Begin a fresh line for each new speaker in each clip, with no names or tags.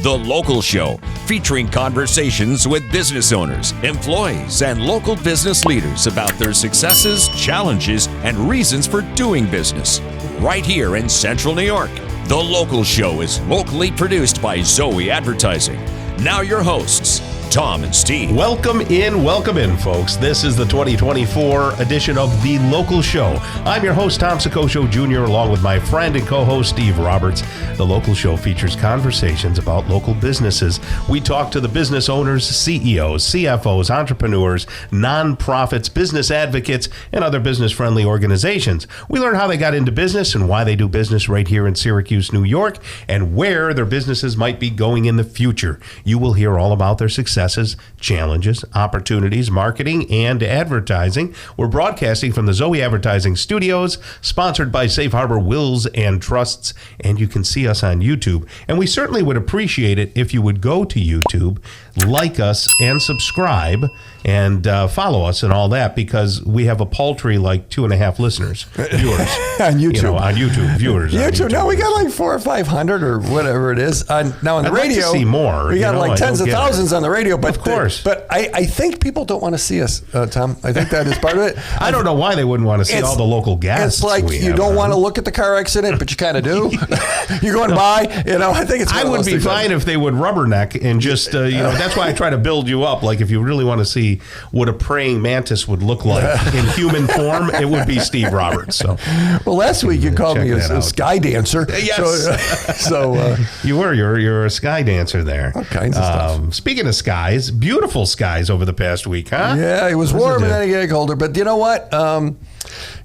The Local Show, featuring conversations with business owners, employees, and local business leaders about their successes, challenges, and reasons for doing business. Right here in Central New York. The Local Show is locally produced by Zoe Advertising. Now your hosts, Tom and Steve.
Welcome in, folks. This is the 2024 edition of The Local Show. I'm your host, Tom Soccocio Jr., along with my friend and co-host, Steve Roberts. The Local Show features conversations about local businesses. We talk to the business owners, CEOs, CFOs, entrepreneurs, nonprofits, business advocates, and other business-friendly organizations. We learn how they got into business and why they do business right here in Syracuse, New York, and where their businesses might be going in the future. You will hear all about their successes, challenges, opportunities, marketing, and advertising. We're broadcasting from the Zoe Advertising Studios, sponsored by Safe Harbor Wills and Trusts, and you can see us on YouTube. And we certainly would appreciate it if you would go to YouTube, like us, and subscribe, and follow us and all that, because we have a paltry 2.5 listeners, viewers.
On YouTube.
On YouTube, viewers.
YouTube. No, we got 400 or 500 or whatever it is. Now on the radio,
like to see more.
We got tens of thousands on the radio. But
of course.
But I think people don't want to see us, Tom. I think that is part of it.
I don't know why they wouldn't want to see all the local guests.
It's like you don't want to look at the car accident, but you kind of do. You're going by, I think it's.
I would be fine if they would rubberneck and just, that's why I try to build you up. Like if you really want to see what a praying mantis would look like in human form, it would be Steve Roberts. So,
well, last week you called me a sky dancer.
Yes.
So
you're a sky dancer there.
All kinds of stuff.
Speaking of skies, beautiful skies over the past week, huh?
Yeah, it was warm and then it got colder. But you know what?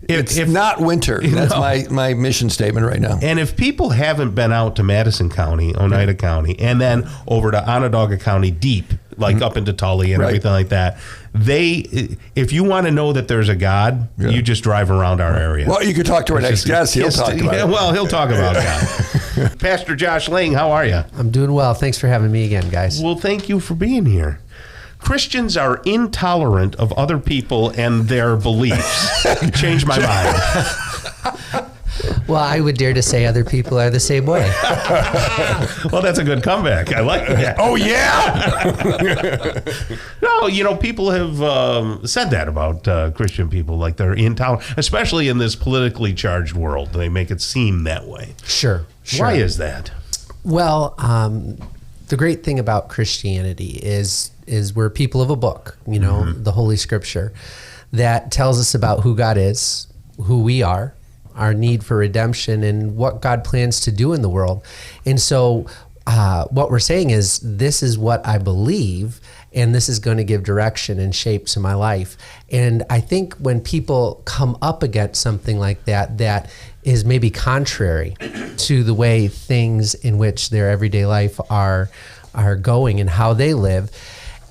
It's not winter. That's my mission statement right now.
And if people haven't been out to Madison County, Oneida County, and then over to Onondaga County deep, up into Tully and everything like that, if you want to know that there's a God, you just drive around our area.
Well, you could talk to our next guest. He'll talk about it.
Well, he'll talk about God. Pastor Josh Lange, how are you?
I'm doing well. Thanks for having me again, guys.
Well, thank you for being here. Christians are intolerant of other people and their beliefs. Changed my mind.
Well, I would dare to say other people are the same way.
Well, that's a good comeback. I like that.
Oh, yeah?
No, people have said that about Christian people, like they're intolerant, especially in this politically charged world. They make it seem that way.
Sure.
Why is that?
Well, the great thing about Christianity is we're people of a book, the Holy Scripture, that tells us about who God is, who we are, our need for redemption, and what God plans to do in the world. And so what we're saying is, this is what I believe, and this is going to give direction and shape to my life. And I think when people come up against something like that, that is maybe contrary to the way things in which their everyday life are going and how they live,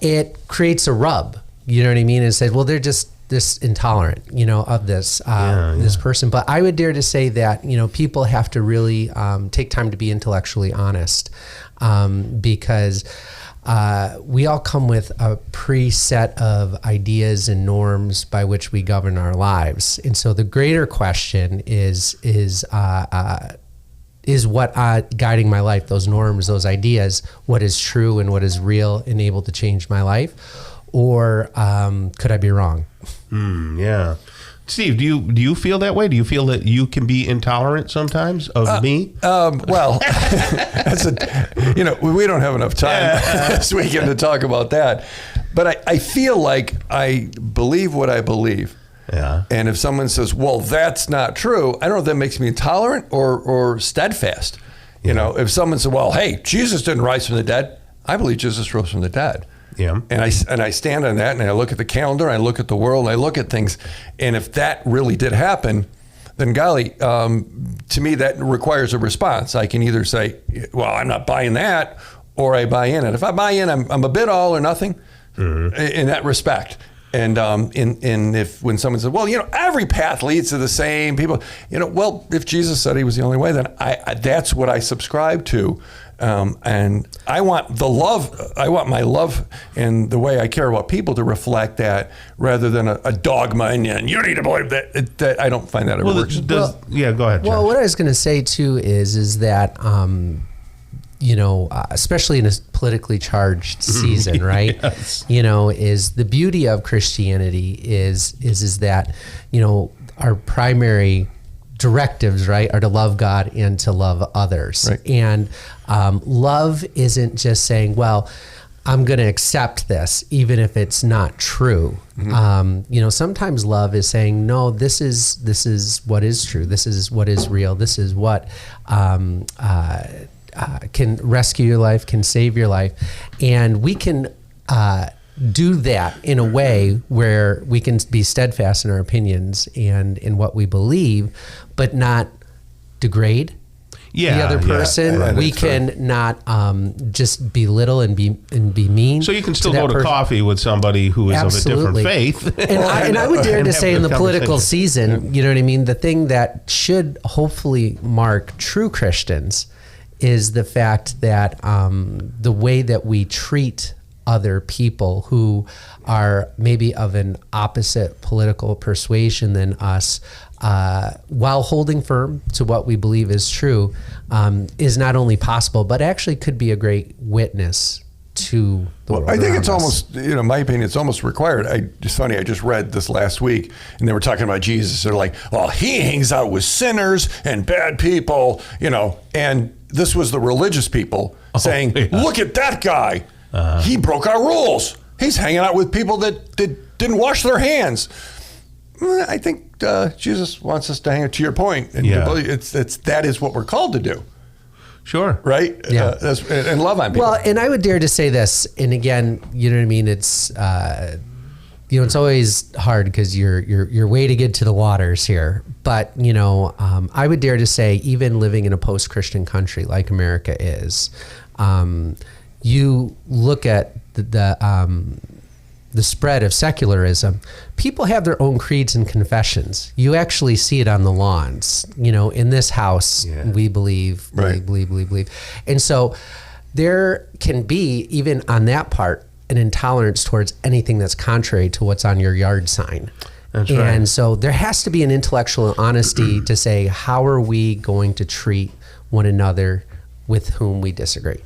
it creates a rub. You know what I mean? And said, well, they're just this intolerant, of this this person. But I would dare to say that, people have to really take time to be intellectually honest, because we all come with a preset of ideas and norms by which we govern our lives. And so the greater question is what guiding my life, those norms, those ideas, what is true and what is real and able to change my life? Or could I be wrong?
Yeah. Steve, do you feel that way? Do you feel that you can be intolerant sometimes of me?
Well, we don't have enough time this weekend to talk about that. But I feel like I believe what I believe.
Yeah.
And if someone says, well, that's not true, I don't know if that makes me intolerant or steadfast. If someone said, well, hey, Jesus didn't rise from the dead, I believe Jesus rose from the dead.
Yeah.
And I stand on that, and I look at the calendar, I look at the world, and I look at things, and if that really did happen, then golly, to me that requires a response. I can either say, well, I'm not buying that, or I buy in. And if I buy in, I'm a bit all or nothing in that respect. And if when someone says, well, every path leads to the same people, well, if Jesus said he was the only way, then that's what I subscribe to. And I want my love and the way I care about people to reflect that, rather than a dogma and you need to believe that. I don't find that ever works.
Go ahead, Josh.
Well, what I was going to say too is that especially in a politically charged season, right?
Yes.
Is the beauty of Christianity is that, our primary directives, right, are to love God and to love others.
Right.
And love isn't just saying, well, I'm going to accept this, even if it's not true. Sometimes love is saying, no, this is what is true. This is what is real. This is what can rescue your life, can save your life. And we can do that in a way where we can be steadfast in our opinions and in what we believe, but not degrade the other person.
Yeah,
we can not just belittle and be mean.
So you can still go to coffee with somebody who is
Absolutely.
of a different faith.
And I would dare to say in the political
conversation.
season, you know what I mean? The thing that should hopefully mark true Christians is the fact that the way that we treat other people who are maybe of an opposite political persuasion than us, while holding firm to what we believe is true, is not only possible, but actually could be a great witness to the world.
I think it's
around
almost, in my opinion, it's almost required. It's funny, I just read this last week, and they were talking about Jesus. They're like, well, he hangs out with sinners and bad people, and this was the religious people saying, look at that guy. He broke our rules. He's hanging out with people that didn't wash their hands. I think Jesus wants us to hang out, to your point. And that is what we're called to do.
Sure.
Right?
Yeah.
And love on people.
Well, and I would dare to say this, and again, you know what I mean? It's, it's always hard because you're way to get to the waters here. But, I would dare to say, even living in a post-Christian country like America is, you look at the spread of secularism, people have their own creeds and confessions. You actually see it on the lawns. In this house, we believe. And so there can be, even on that part, an intolerance towards anything that's contrary to what's on your yard sign.
That's right.
And so there has to be an intellectual honesty to say, how are we going to treat one another with whom we disagree?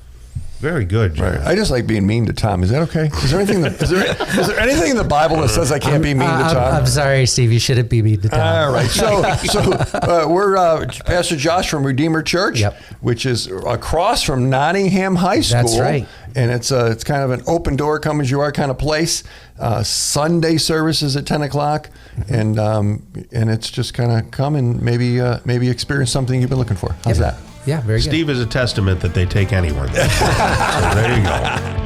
Very good, John.
Right. I just like being mean to Tom. Is that okay? Is there anything is there anything in the Bible that says I can't be mean to Tom?
I'm sorry, Steve. You shouldn't be mean to Tom.
All right. So we're Pastor Josh from Redeemer Church, which is across from Nottingham High School.
That's right.
And it's kind of an open door, come as you are kind of place. Sunday services at 10 o'clock, and it's just kind of come and maybe experience something you've been looking for. How's that?
Yeah, very good.
Steve is a testament that they take anyone. So there you go.